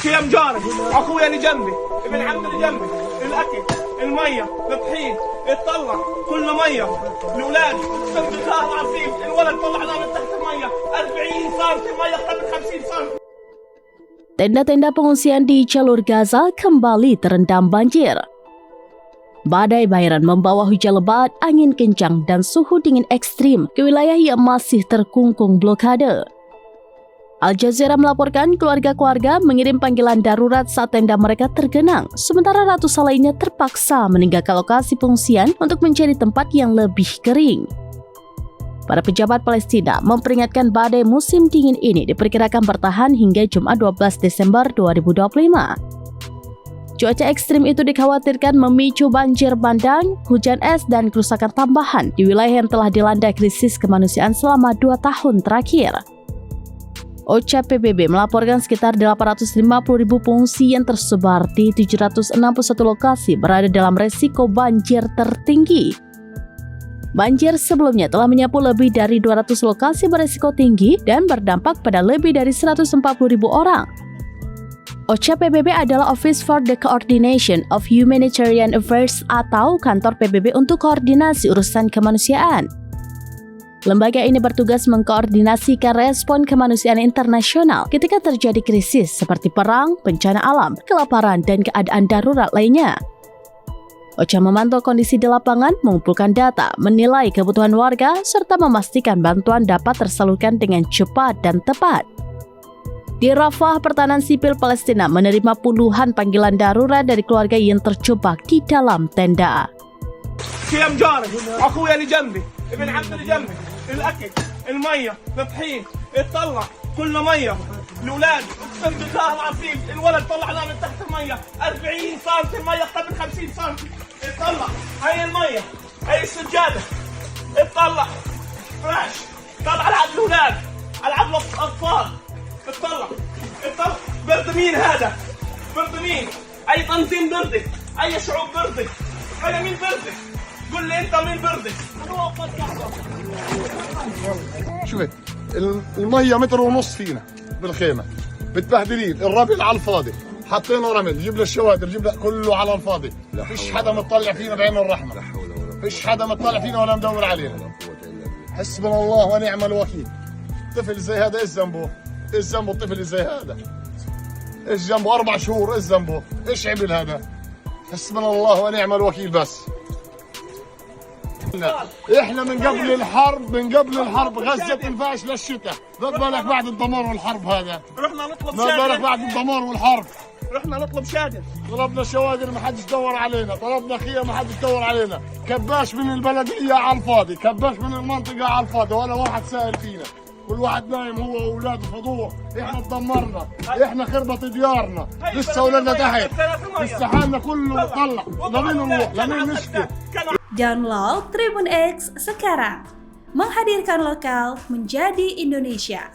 خيام جاري، اخويا اللي جنبي، ابن عمي اللي جنبي، الاكل، الميه، الطحين، يتطلع كله ميه، الاولاد، اقسم بالله العظيم الولد طلعنا من تحت الميه 40 سم، الميه قبل 50 سم. Tenda-tenda pengungsian di jalur Gaza kembali terendam banjir. Badai Byron membawa hujan lebat, angin kencang, dan suhu dingin ekstrim ke wilayah yang masih terkungkung blokade. Al Jazeera melaporkan keluarga-keluarga mengirim panggilan darurat saat tenda mereka tergenang, sementara ratusan lainnya terpaksa meninggalkan lokasi pengungsian untuk mencari tempat yang lebih kering. Para pejabat Palestina memperingatkan badai musim dingin ini diperkirakan bertahan hingga Jumat 12 Desember 2025. Cuaca ekstrim itu dikhawatirkan memicu banjir bandang, hujan es, dan kerusakan tambahan di wilayah yang telah dilanda krisis kemanusiaan selama 2 tahun terakhir. OCHA PBB melaporkan sekitar 850.000 pengungsi yang tersebar di 761 lokasi berada dalam resiko banjir tertinggi. Banjir sebelumnya telah menyapu lebih dari 200 lokasi berisiko tinggi dan berdampak pada lebih dari 140.000 orang. OCHA PBB adalah Office for the Coordination of Humanitarian Affairs atau Kantor PBB untuk Koordinasi Urusan Kemanusiaan. Lembaga ini bertugas mengkoordinasikan respon kemanusiaan internasional ketika terjadi krisis seperti perang, bencana alam, kelaparan, dan keadaan darurat lainnya. OCHA memantau kondisi di lapangan, mengumpulkan data, menilai kebutuhan warga, serta memastikan bantuan dapat tersalurkan dengan cepat dan tepat. Di Rafah, pertahanan sipil Palestina menerima puluhan panggilan darurat dari keluarga yang terjebak di dalam tenda. خيام جاري، اخويا اللي جنبي، ابن عمي اللي جنبي، الاكل، الميه، الطحين، يتطلع كله ميه، الاولاد، اقسم بالله العظيم الولد طلعنا من تحت الميه 40 سم، الميه قبل 50 سم، يتطلع، هاي الميه، هاي السجاده، يتطلع، فراش، طلع على عبد الاولاد، على عبد الاطفال، يتطلع، يتطلع، برد مين هذا؟ برد مين؟ اي تنظيم بردي، اي شعوب بردي، انا مين بردي؟ قول لي انت مين بردي؟ شوفي المية متر ونص فينا بالخيمة، متبهدلين، الرمل على الفاضي، حطينا رمل، جيب له الشوادر، جيب له كله على الفاضي، فيش حدا مطلع فينا بعين الرحمة، فيش حدا مطلع فينا ولا مدور علينا. حسبنا الله ونعم الوكيل. طفل زي هذا ايش ذنبه؟ ايش ذنبه الطفل زي هذا؟ ايش ذنبه 4 شهور؟ ايش ذنبه؟ ايش عمل هذا؟ حسبنا الله ونعم الوكيل. بس احنا من قبل الحرب غزة تنفعش للشتاء، ما بالك بعد الدمار والحرب هذا؟ رحنا نطلب ما بالك بعد شادر، الدمار والحرب؟ رحنا نطلب شادر، طلبنا شوادر ما حدش دور علينا، طلبنا خيام ما حدش دور علينا، كباش من البلدية على الفاضي، كباش من المنطقة على الفاضي، ولا واحد سائل فينا، كل واحد نايم هو واولاده فضوح. احنا تدمرنا، احنا خربت ديارنا، لسه ولدنا تحت، لسه حالنا كله طلع، لمين نروح؟ لمين نشكي؟ Download Tribun X sekarang, menghadirkan lokal menjadi Indonesia.